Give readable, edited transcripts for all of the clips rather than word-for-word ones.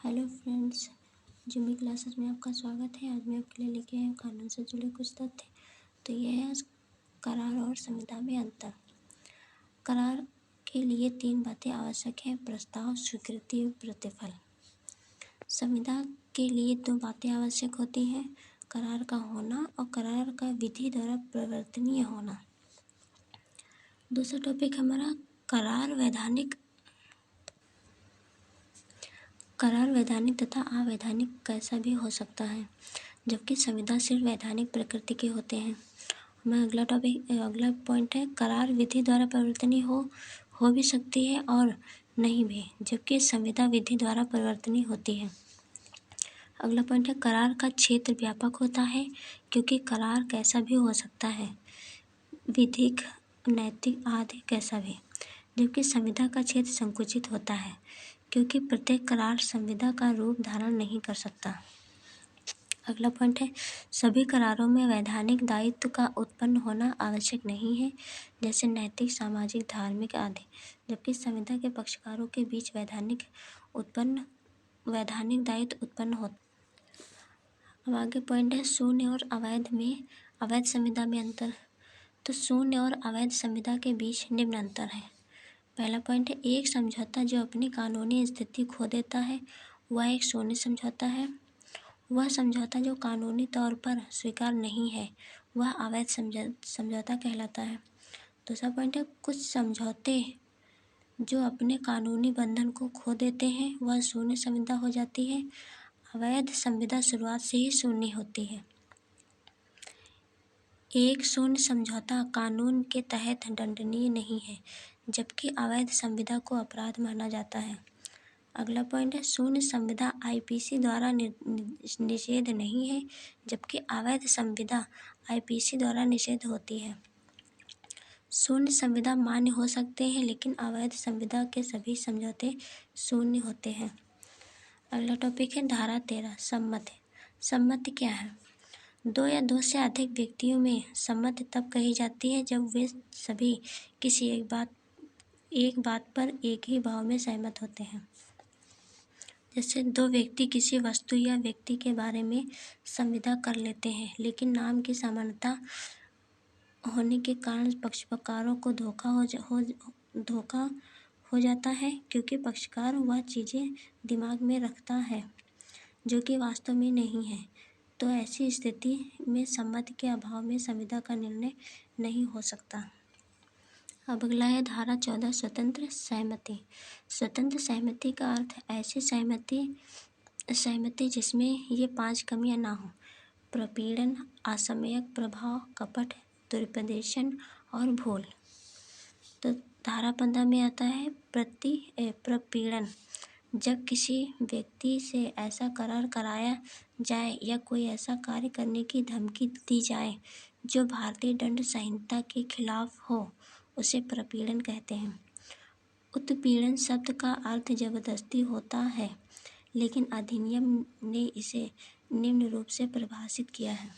Hello friends, Jimmy classes में आपका स्वागत है। आज मैं आपके लिए लेके आई हूँ कानून से जुड़े कुछ तथ्य। तो यह है करार और संविदा में अंतर। करार के लिए 3 बातें आवश्यक हैं: प्रस्ताव, स्वीकृति और प्रतिफल। संविदा के लिए 2 बातें आवश्यक होती हैं: करार का होना और करार का विधि द्वारा प्रवर्तनीय होना। दूसरा टॉपिक हमारा करार वैधानिक तथा अवैधानिक कैसा भी हो सकता है, जबकि संविदा सिर्फ वैधानिक प्रकृति के होते हैं। अगला पॉइंट है करार विधि द्वारा परिवर्तनीय हो भी सकती है और नहीं भी, जबकि संविदा विधि द्वारा परिवर्तनीय होती है। अगला पॉइंट है करार का क्षेत्र व्यापक होता है, क्योंकि करार कैसा भी हो सकता है, विधिक, नैतिक आदि कैसा भी, जबकि संविदा का क्षेत्र संकुचित होता है, क्योंकि प्रत्येक करार संविदा का रूप धारण नहीं कर सकता। अगला पॉइंट है सभी करारों में वैधानिक दायित्व का उत्पन्न होना आवश्यक नहीं है, जैसे नैतिक, सामाजिक, धार्मिक आदि, जबकि संविदा के पक्षकारों के बीच वैधानिक दायित्व उत्पन्न होता। अब आगे पॉइंट है शून्य और अवैध संविदा में अंतर। तो शून्य और अवैध संविदा के बीच निम्न अंतर है। पहला पॉइंट है एक समझौता जो अपनी कानूनी स्थिति खो देता है वह एक शून्य समझौता है। वह समझौता जो कानूनी तौर पर स्वीकार नहीं है वह अवैध समझौता कहलाता है। दूसरा पॉइंट है कुछ समझौते जो अपने कानूनी बंधन को खो देते हैं वह शून्य संविदा हो जाती है। अवैध संविदा शुरुआत से ही शून्य होती है। एक शून्य समझौता कानून के तहत दंडनीय नहीं है, जबकि अवैध संविदा को अपराध माना जाता है। अगला पॉइंट है शून्य संविदा आईपीसी द्वारा निषेध नहीं है, जबकि अवैध संविदा आईपीसी द्वारा निषेध होती है। शून्य संविदा मान्य हो सकते हैं, लेकिन अवैध संविदा के सभी समझौते शून्य होते हैं। अगला टॉपिक है धारा 13 सम्मति। सम्मति क्या है? 2 या 2 से अधिक व्यक्तियों में सम्मति तब कही जाती है जब वे सभी किसी एक बात पर एक ही भाव में सहमत होते हैं। जैसे 2 व्यक्ति किसी वस्तु या व्यक्ति के बारे में संविदा कर लेते हैं, लेकिन नाम की समानता होने के कारण पक्षकारों को धोखा हो जाता है, क्योंकि पक्षकार वह चीज़ें दिमाग में रखता है जो कि वास्तव में नहीं है। तो ऐसी स्थिति में सम्मति के अभाव में संविदा का निर्णय नहीं हो सकता। अब अगला है धारा 14 स्वतंत्र सहमति। स्वतंत्र सहमति का अर्थ ऐसी सहमति जिसमें ये 5 कमियां ना हो: प्रपीड़न, असमयक प्रभाव, कपट, दुरुपदेशन और भूल। तो धारा 15 में आता है प्रपीड़न। जब किसी व्यक्ति से ऐसा करार कराया जाए या कोई ऐसा कार्य करने की धमकी दी जाए जो भारतीय दंड संहिता के खिलाफ हो, उसे प्रपीड़न कहते हैं। उत्पीड़न शब्द का अर्थ जबरदस्ती होता है, लेकिन अधिनियम ने इसे निम्न रूप से परिभाषित किया है।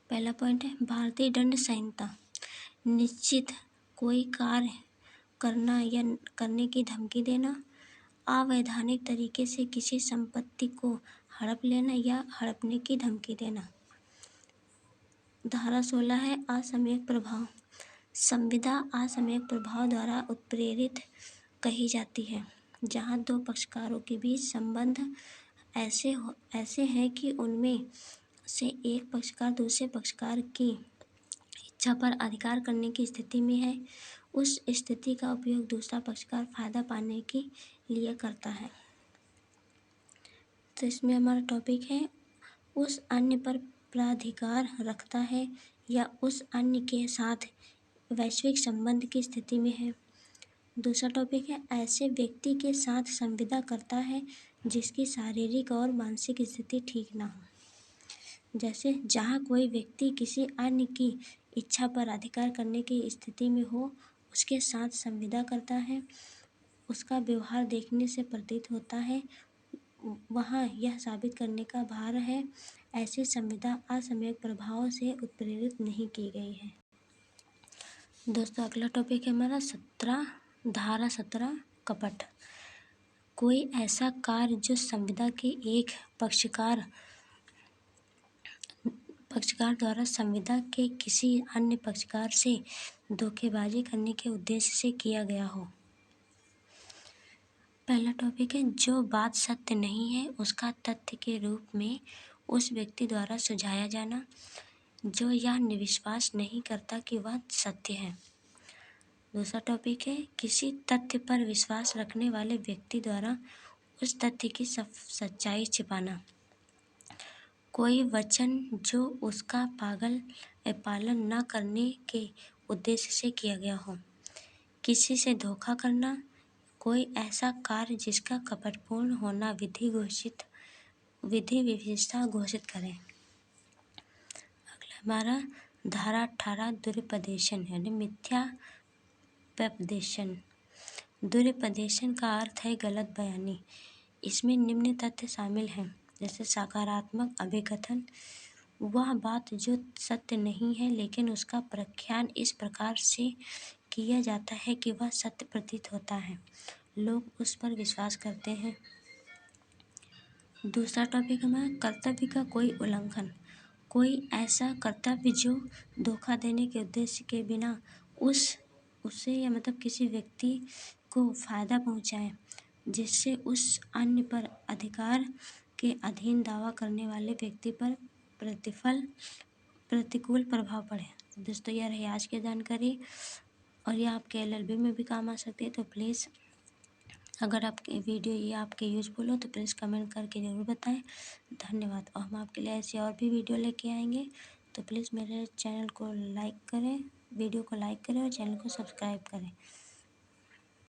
पहला पॉइंट है भारतीय दंड संहिता। निश्चित कोई कार्य करना या करने की धमकी देना, अवैधानिक तरीके से किसी संपत्ति को हड़प लेना या हड़पने की धमकी देना। धारा 16 है असमयक प्रभाव। संविदा असमयक प्रभाव द्वारा उत्प्रेरित कही जाती है, जहाँ 2 पक्षकारों के बीच संबंध ऐसे हैं कि उनमें से एक पक्षकार दूसरे पक्षकार की इच्छा पर अधिकार करने की स्थिति में है। उस स्थिति का उपयोग दूसरा पक्षकार फायदा पाने के लिए करता है। तो इसमें हमारा टॉपिक है उस अन्य पर प्राधिकार रखता है या उस अन्य के साथ वैश्विक संबंध की स्थिति में है। दूसरा टॉपिक है ऐसे व्यक्ति के साथ संविदा करता है जिसकी शारीरिक और मानसिक स्थिति ठीक ना हो। जैसे जहाँ कोई व्यक्ति किसी अन्य की इच्छा पर अधिकार करने की स्थिति में हो, उसके साथ संविदा करता है, उसका व्यवहार देखने से प्रतीत होता है वहाँ यह साबित करने का भार है ऐसी संविदा असमयक प्रभाव से उत्प्रेरित नहीं की गई है। दोस्तों अगला टॉपिक है हमारा धारा 17 कपट। कोई ऐसा कार्य जो संविदा के एक पक्षकार द्वारा संविदा के किसी अन्य पक्षकार से धोखेबाजी करने के उद्देश्य से किया गया हो। पहला टॉपिक है, जो बात सत्य नहीं है उसका तथ्य के रूप में उस व्यक्ति द्वारा सुझाया जाना जो यह विश्वास नहीं करता कि वह सत्य है। दूसरा टॉपिक है, किसी तथ्य पर विश्वास रखने वाले व्यक्ति द्वारा उस तथ्य की सच्चाई छिपाना। कोई वचन जो उसका पालन न करने के उद्देश्य से किया गया हो। किसी से धोखा करना। कोई ऐसा कार्य जिसका कपटपूर्ण होना विधि विशेषता घोषित करें। अगला हमारा धारा 18 दुरुपदेशन यानी मिथ्या व्यपदेशन। दुरुपदेशन का अर्थ है गलत बयानी। इसमें निम्न तथ्य शामिल हैं, जैसे सकारात्मक अभिकथन, वह बात जो सत्य नहीं है लेकिन उसका प्रख्यान इस प्रकार से किया जाता है कि वह सत्य प्रतीत होता है, लोग उस पर विश्वास करते हैं। दूसरा टॉपिक हमारा कर्तव्य का कोई उल्लंघन। कोई ऐसा कर्तव्य जो धोखा देने के उद्देश्य के बिना उससे या मतलब किसी व्यक्ति को फायदा पहुंचाए, जिससे उस अन्य पर अधिकार के अधीन दावा करने वाले व्यक्ति पर प्रतिकूल प्रभाव पड़े। दोस्तों, यह रही आज की जानकारी और यह आपके LLB में भी काम आ सकती है। तो प्लीज़ अगर आपके वीडियो ये आपके यूजफुल हो तो प्लीज़ कमेंट करके ज़रूर बताएं। धन्यवाद। और हम आपके लिए ऐसी और भी वीडियो लेके आएंगे, तो प्लीज़ मेरे चैनल को लाइक करें, वीडियो को लाइक करें और चैनल को सब्सक्राइब करें।